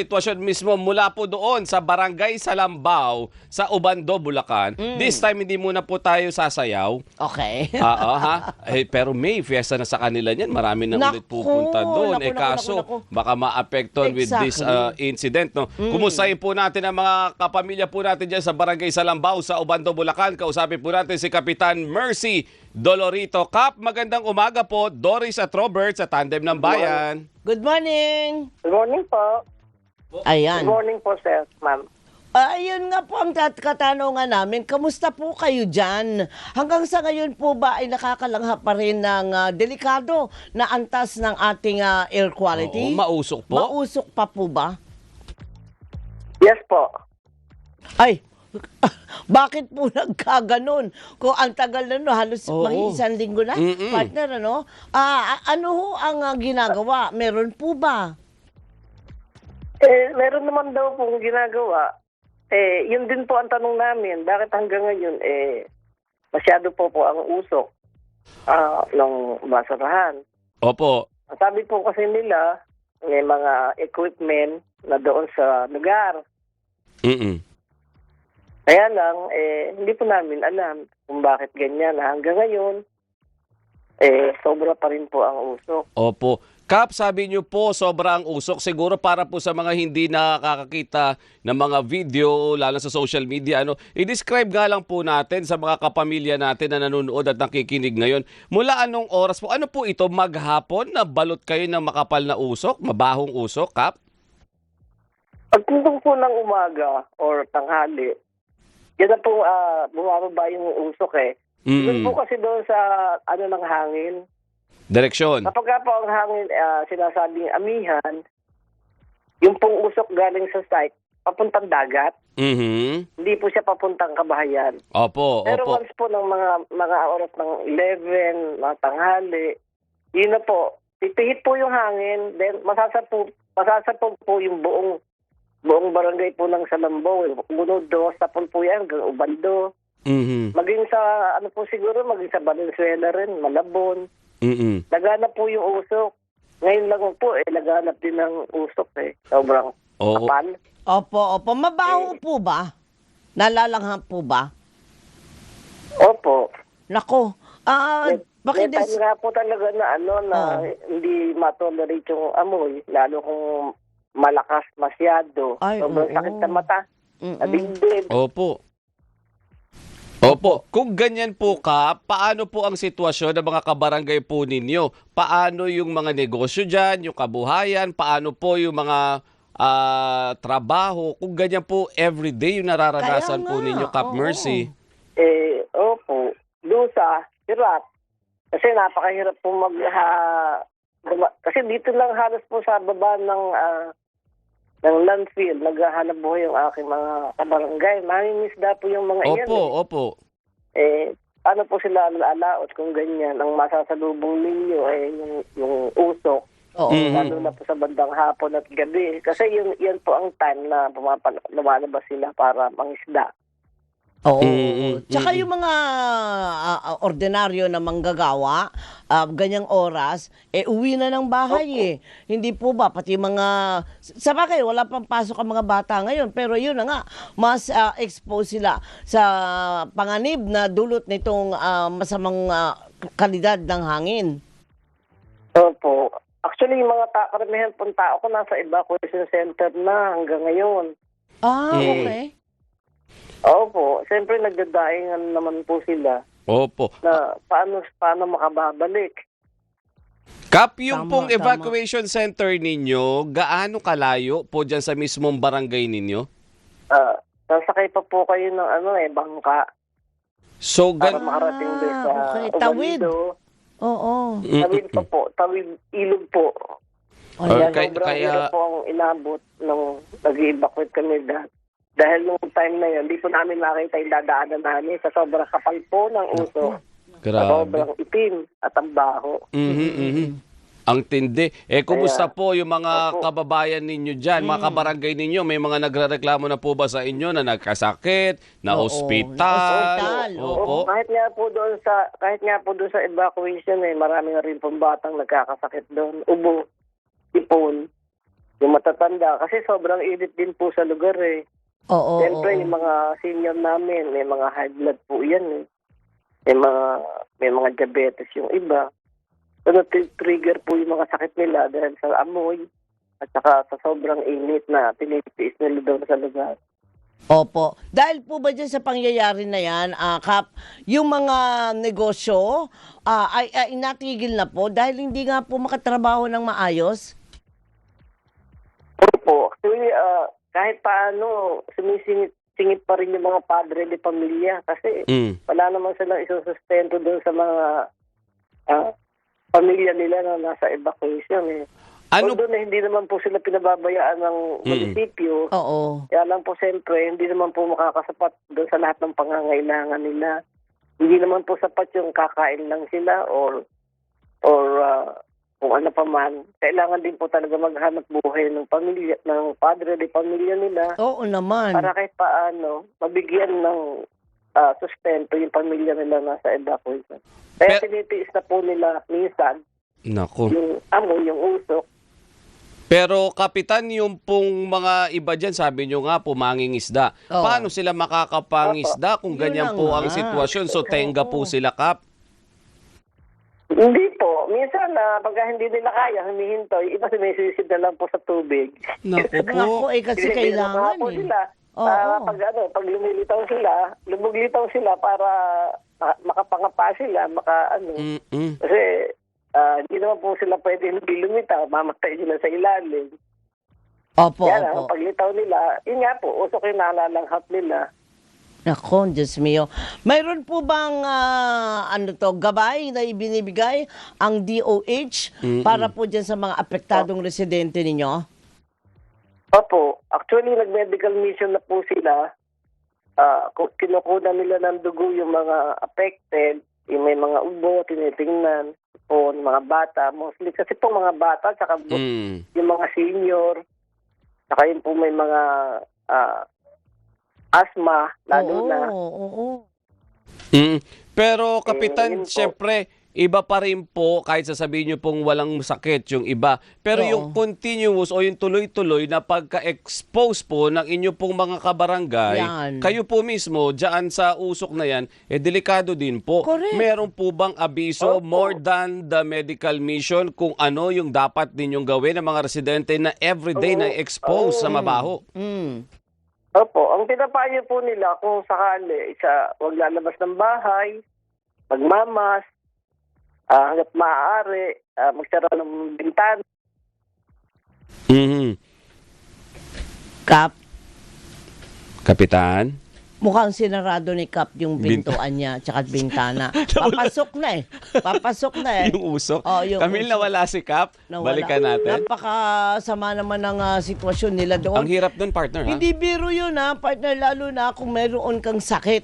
Sitwasyon mismo mula po doon sa Barangay Salambao sa Ubando, Bulacan. This time hindi muna po tayo sasayaw. Okay. Oo, ha? Pero may fiesta na sa kanila niyan. Marami na ulit Naku, pupunta doon. naku, Kaso naku. baka ma-apektuhan with this incident. No? Kumustahin po natin ang mga kapamilya po natin dyan sa Barangay Salambao sa Ubando, Bulacan. Kausapin po natin si Kapitan Mercy Dolorito. Kap, magandang umaga po. Doris at Robert sa Tandem ng Bayan. Good morning. Good morning po. Ayan. Good morning po, sir, ma'am. Ayun nga po ang katanungan namin. Kamusta po kayo dyan? Hanggang sa ngayon po ba ay nakakalangha pa rin ng delikado na antas ng ating air quality? Oo, mausok po. Mausok pa po ba? Yes po. Ay, bakit po nagkaganon? Kung ang tagal na no, halos Oo. isang linggo na, partner, ano? Ano ho ang ginagawa? Meron po ba? Meron naman daw pong ginagawa. Yun din po ang tanong namin. Bakit hanggang ngayon, masyado po ang usok ng basurahan. Opo. Ang sabi po kasi nila, may mga equipment na doon sa lugar. Kaya lang, hindi po namin alam kung bakit ganyan. Hanggang ngayon, sobra pa rin po ang usok. Opo. Kap, sabi niyo po sobrang usok. Siguro para po sa mga hindi nakakakita ng mga video, lalo sa social media, i-describe nga lang po natin sa mga kapamilya natin na nanonood at nakikinig ngayon. Mula anong oras po? Ano po ito? Maghapon na balot kayo ng makapal na usok? Mabahong usok, Kap? Pagtungtong po ng umaga or tanghali, yan na po bumababa yung usok eh. Doon po kasi doon sa ng hangin. Direksyon. Kapag po ang hangin sinasabing amihan, yung pong usok galing sa site, papuntang dagat. Hindi po siya papuntang kabahayan. Opo, Pero opo. once po ng mga oras ng 11, mga tanghali, yun na po, titihit po yung hangin, then masasapog po yung buong barangay po ng Salambao, Bunudo, tapon po yan, hanggang Ubando. Maging sa, siguro, maging sa Valenzuela rin, Malabon. Laganap po yung usok. Ngayon lang po, laganap din ng usok eh. Sobrang kapal. Opo. Mabaho po ba? Nalalangha po ba? Opo. Nako. May time nga po talaga na hindi matolerate yung amoy, lalo kung malakas masyado. Ay, sobrang sakit sa mata. Sa dibdib. Opo. Opo. Kung ganyan po ka, paano po ang sitwasyon ng mga kabarangay po ninyo? Paano yung mga negosyo dyan, yung kabuhayan? Paano po yung mga trabaho? Kung ganyan po, everyday yung nararanasan po ninyo, Kap Mercy. Opo. Dusa, hirap. Kasi napakahirap po kasi dito lang halos po sa baba ng landfill, naghahanap buhay yung aking mga kabarangay. Mamimiss po yung mga iyan. Opo. Ano po sila alaot kung ganyan? Ang masasalubong ninyo yung usok. Lalo na po sa bandang hapon at gabi. Kasi yan po ang time na lumalabas sila para mangisda. Oo. Tsaka yung mga ordinaryo na manggagawa, ganyang oras, uwi na ng bahay eh. Hindi po ba? Pati mga, sa bagay, wala pang pasok ang mga bata ngayon. Pero yun na nga, mas expose sila sa panganib na dulot nitong masamang kalidad ng hangin. Opo. Actually, yung mga karamihan pong tao ko nasa evacuation center na hanggang ngayon. Okay. Opo, siyempre nagdadaingan naman po sila Opo. na paano makababalik. Kap, yung Tama, pong evacuation center ninyo, gaano kalayo po dyan sa mismong barangay ninyo? Sasakay pa po kayo ng bangka So, para makarating doon sa tawid. Ubando. Oo. Tawid pa po, tawid ilog po. Ayan. Sobrang hirap po ang inabot nung nag-evacuate kami dahil nung time na yun, hindi po namin nakita yung dadaanan namin sa sobrang kapal po ng uso. Grabe. Sobrang itim at ang baho. Ang tindi. Kumusta Kaya, po yung mga kababayan ninyo dyan, mga kabarangay ninyo? May mga nagrereklamo na po ba sa inyo na nagkasakit, na ospital? Oo. Kahit nga po doon sa evacuation marami na rin pong batang nagkakasakit doon. Ubo, ipon. yung matatanda. Kasi sobrang init din po sa lugar eh. Oo, Siyempre, oo. yung mga senior namin, may mga high blood po yan eh. May mga diabetes yung iba. So, trigger po yung mga sakit nila dahil sa amoy at saka sa sobrang init na tinitiis nila doon sa lugar. Opo. Dahil po ba dyan sa pangyayari na yan, Kap, yung mga negosyo ay natigil na po dahil hindi nga po makatrabaho ng maayos? Opo. Actually, kahit paano, sumisingit pa rin yung mga padre de pamilya kasi wala naman silang isusustento doon sa mga pamilya nila na nasa evacuation eh. Ano? Although na hindi naman po sila pinababayaan ng munisipyo, Oo. kaya lang po siyempre, hindi naman po makakasapat doon sa lahat ng pangangailangan nila. Hindi naman po sapat yung kakain lang sila or kung ano pa man. Kailangan din po talaga maghanap buhay ng pamilya, ng padre de pamilya nila Oo naman. para kahit paano mabigyan ng sustento yung pamilya nila nasa evacuation. Kaya tinitiis na po nila minsan Nako. yung amoy, yung usok. Pero Kapitan, yung pong mga iba dyan, sabi nyo nga po, mangingisda. Oo. Paano sila makakapangisda kung Yun ganyan na po nga. ang sitwasyon? So tenga po sila, Kap? Hindi po. Minsan pagka hindi nila kaya, humihintoy, iba sumisisid na lang po sa tubig. Naku Nga po, po. kasi Binibigyan kailangan po eh. sila. Oo. Pag lumilitaw sila, lumuglitaw sila para makapangapa sila, Mm-mm. Kasi hindi naman po sila pwede hindi lumitaw, mamatay sila sa ilalim. Opo, Kaya lang, opo. paglitaw nila, yun nga po, usok yung nalalanghap nila. Nako, Diyos mio. Mayroon po bang gabay na ibinibigay ang DOH para po dyan sa mga apektadong residente ninyo? Opo, actually nag-medical mission na po sila. Kinukunan nila ng dugo yung mga affected, yung may mga ubo, tinitingnan po, mga bata, mostly kasi po mga bata, tsaka yung mga senior, tsaka yun po may mga asthma, lalo na. Oo. Pero Kapitan, yun po. syempre, iba pa rin po, kahit sasabihin nyo pong walang sakit yung iba. Pero Oo. yung continuous o yung tuloy-tuloy na pagka-expose po ng inyo pong mga kabarangay, Yan. kayo po mismo, dyan sa usok na yan, delikado din po. Correct. Meron po bang abiso Opo. more than the medical mission kung ano yung dapat ninyong gawin ng mga residente na everyday na expose sa mabaho? Opo, ang pinapayo po nila kung sakali, huwag lalabas ng bahay, magmamas, hanggat maaari, magsara ng bintana. Kap, Kapitan? mukhang sinarado ni Kap yung pintuan niya tsaka bintana. Papasok na eh. Papasok na eh. Yung usok? Oh, yung Camille, usok. nawala si Kap. Nawala. Balikan natin. Napakasama naman ng sitwasyon nila doon. Ang hirap dun, partner, ha? Hindi biro yun partner, lalo na kung mayroon kang sakit.